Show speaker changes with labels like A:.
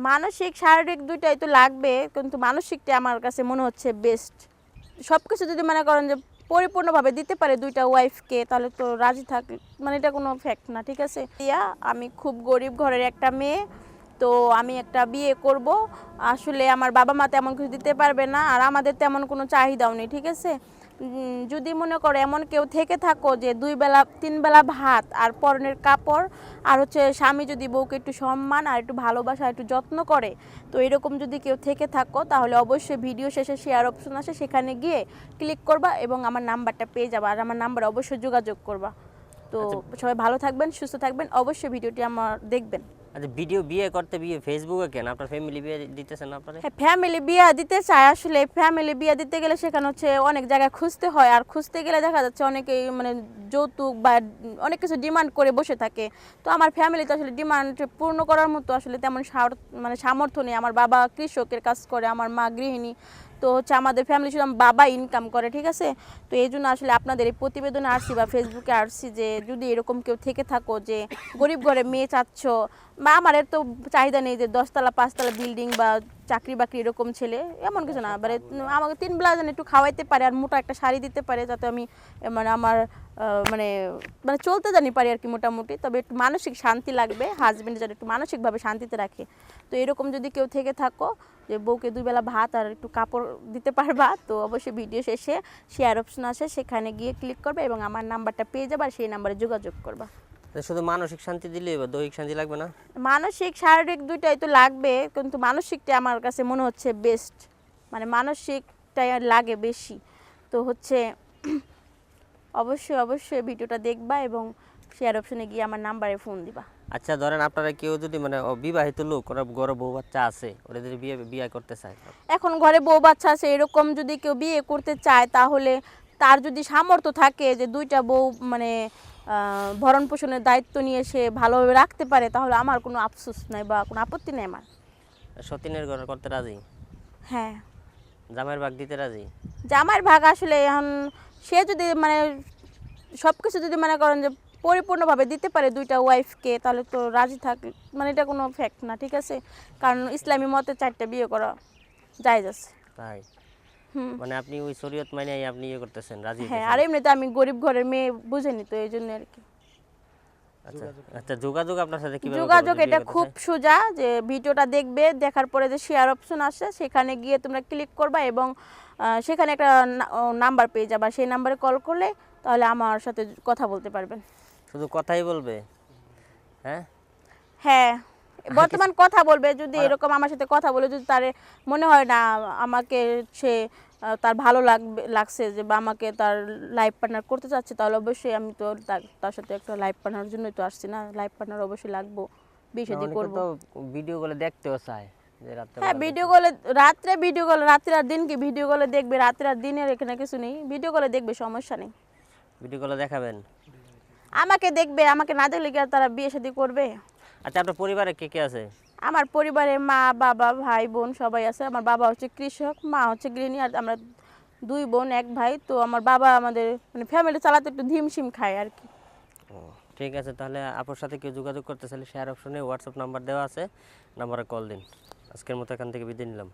A: মানসিক শারীরিক দুইটাই তো লাগবে, কিন্তু মানসিকটা আমার কাছে মনে হচ্ছে বেস্ট। সব কিছু যদি মনে করেন যে পরিপূর্ণভাবে দিতে পারে দুইটা ওয়াইফকে, তাহলে তো রাজি থাকে, মানে এটা কোনো ফ্যাক্ট না, ঠিক আছে। আমি খুব গরিব ঘরের একটা মেয়ে, তো আমি একটা বিয়ে করব। আসলে আমার বাবা মা তেমন কিছু দিতে পারবে না, আর আমাদের তেমন কোনো চাহিদাও নেই, ঠিক আছে। যদি মনে করো এমন কেউ থেকে থাকো যে 2 বেলা 3 বেলা ভাত আর পরনের কাপড়, আর হচ্ছে স্বামী যদি বউকে একটু সম্মান আর একটু ভালোবাসা একটু যত্ন করে, তো এরকম যদি কেউ থেকে থাকো, তাহলে অবশ্যই ভিডিও শেষে শেয়ার অপশন আছে, সেখানে গিয়ে ক্লিক করবা এবং আমার নাম্বারটা পেয়ে যাবা, আর আমার নাম্বারে অবশ্যই যোগাযোগ করবা। তো সবাই ভালো থাকবেন, সুস্থ থাকবেন, অবশ্যই ভিডিওটি আমার দেখবেন।
B: আচ্ছা, ভিডিও বিয়ে করতে বিয়ে ফেসবুকে কেন? আপনার ফ্যামিলি বিয়ে দিতেছেন আপনারা?
A: হ্যাঁ, ফ্যামিলি বিয়ে দিতে চায়। আসলে ফ্যামিলি বিয়ে দিতে গেলে সেখানে হচ্ছে অনেক জায়গায় খুঁজতে হয়, আর খুঁজতে গেলে দেখা যাচ্ছে অনেকেই মানে যৌতুক বা অনেক কিছু ডিমান্ড করে বসে থাকে। তো আমার ফ্যামিলিতে আসলে ডিমান্ড পূর্ণ করার মতো আসলে তেমন মানে সামর্থ্য নেই। আমার বাবা কৃষকের কাজ করে, আমার মা গৃহিণী। তো হচ্ছে আমাদের ফ্যামিলি শুধু আমার বাবা ইনকাম করে, ঠিক আছে। তো এই জন্য আসলে আপনাদের এই প্রতিবেদনে আসছি বা ফেসবুকে আসছি যে যদি এরকম কেউ থেকে থাকো যে গরিব ঘরে মেয়ে চাচ্ছ, বা আমার এর তো চাহিদা নেই যে 10 তলা 5 তলা বিল্ডিং বা চাকরি বাকরি এরকম ছেলে, এমন কিছু না। মানে আমাকে 3 বেলা যেন একটু খাওয়াইতে পারে আর মোটা একটা শাড়ি দিতে পারে, যাতে আমি মানে আমার মানে মানে চলতে জানি পারি আর কি মোটামুটি। তবে একটু মানসিক শান্তি লাগবে, হাজবেন্ড যেন একটু মানসিকভাবে শান্তিতে রাখে। তো এরকম যদি কেউ থেকে থাকো যে বউকে 2 বেলা ভাত আর একটু কাপড় দিতে পারবা, তো অবশ্যই ভিডিও শেষে শেয়ার অপশন আছে, সেখানে গিয়ে ক্লিক করবে এবং আমার নাম্বারটা পেয়ে যাবে, আর সেই নাম্বারে যোগাযোগ করবা।
B: শুধু মানসিক শান্তি দিলেই বা দৈহিক শান্তি লাগবে না?
A: মানসিক শারীরিক দুইটাই তো লাগবে, কিন্তু মানসিকটা আমার কাছে মনে হচ্ছে বেস্ট, মানে মানসিকটাই লাগে বেশি। তো হচ্ছে অবশ্যই অবশ্যই ভিডিওটা দেখবা এবং শেয়ার অপশনে গিয়ে আমার নাম্বারে ফোন দিবা।
B: আচ্ছা, ধরেন আপনারা কেউ যদি মানে বিবাহিত লোক, ওরা ঘরে বউ বাচ্চা আছে, ওরা যদি বিয়ে বিয়ে করতে চায়,
A: এখন ঘরে বউ বাচ্চা আছে, এরকম যদি কেউ বিয়ে করতে চায়, তাহলে তার যদি সামর্থ্য থাকে যে 2টা বউ মানে ভরণ পোষণের দায়িত্ব নিয়ে সে ভালোভাবে রাখতে পারে, তাহলে আমার কোনো আফসোস নাই বা কোনো আপত্তি নেই আমার।
B: সতীনের ঘরে করতে রাজি?
A: হ্যাঁ।
B: জামাইয়ের ভাগ দিতে রাজি?
A: জামাইয়ের ভাগ আসলে এখন সে যদি মানে সব কিছু যদি মনে করেন যে পরিপূর্ণভাবে দিতে পারে দুইটা ওয়াইফকে, তাহলে তো রাজি থাকে, মানে এটা কোনো ফ্যাক্ট না, ঠিক আছে। কারণ ইসলামী মতে 4টা বিয়ে করা জায়েজ আছে।
B: তাই? মানে আপনি ওই শরীয়ত মানে আপনি ইয়ে করতেছেন, রাজি?
A: হ্যাঁ, আর এমনিতে আমি গরিব ঘরের মেয়ে, বুঝেনি তো, এই জন্য আর কি।
B: আচ্ছা আচ্ছা, যোগাযোগ আপনার সাথে কিভাবে
A: যোগাযোগ এটা খুব সোজা, যে ভিডিওটা দেখবে, দেখার পরে যে শেয়ার অপশন আসে, সেখানে গিয়ে তোমরা ক্লিক করবা এবং সেখানে একটা নাম্বার পেয়ে যাবা, সেই নাম্বারে কল করলে তাহলে আমার সাথে কথা বলতে পারবেন।
B: শুধু কথাই বলবে? হ্যাঁ
A: হ্যাঁ, বর্তমান কথা বলবে। যদি এরকম আমার সাথে কথা বলে যদি তার মনে হয় না আমাকে সে তার ভালো লাগছে যে বা আমাকে তার লাইফ পার্টনার করতে চাচ্ছে, তাহলে অবশ্যই আমি তো তার সাথে একটা লাইফ পার্টনার জন্যই তো আসছি না, লাইফ পার্টনার অবশ্যই লাগবো, বিয়ে শাদী করবো।
B: তো ভিডিও গুলো দেখতেও চায় যে রাতে?
A: হ্যাঁ, ভিডিও কলে রাত্রে, ভিডিও কলে রাত্রে আর দিন কি ভিডিও কলে দেখবে, রাত্রে আর দিনের এখানে কিছু নেই, ভিডিও কলে দেখবে, সমস্যা নেই।
B: ভিডিও গুলো দেখাবেন?
A: আমাকে দেখবে, আমাকে না দেখলে কি আর তারা বিয়ে শাদী করবে?
B: আচ্ছা, আপনার পরিবারে কে কে আছে?
A: আমার পরিবারে মা বাবা ভাই বোন সবাই আছে। আমার বাবা হচ্ছে কৃষক, মা হচ্ছে গৃহিণী, আর আমরা 2 বোন 1 ভাই। তো আমার বাবা আমাদের মানে ফ্যামিলি চালাতে একটু ধিমশিম খায় আর কি।
B: ঠিক আছে, তাহলে আপুর সাথে কেউ যোগাযোগ করতে চাইলে শেয়ার অপশনে হোয়াটসঅ্যাপ নাম্বার দেওয়া আছে, নাম্বারে কল দিন। আজকের মতো এখান থেকে বিদায় নিলাম।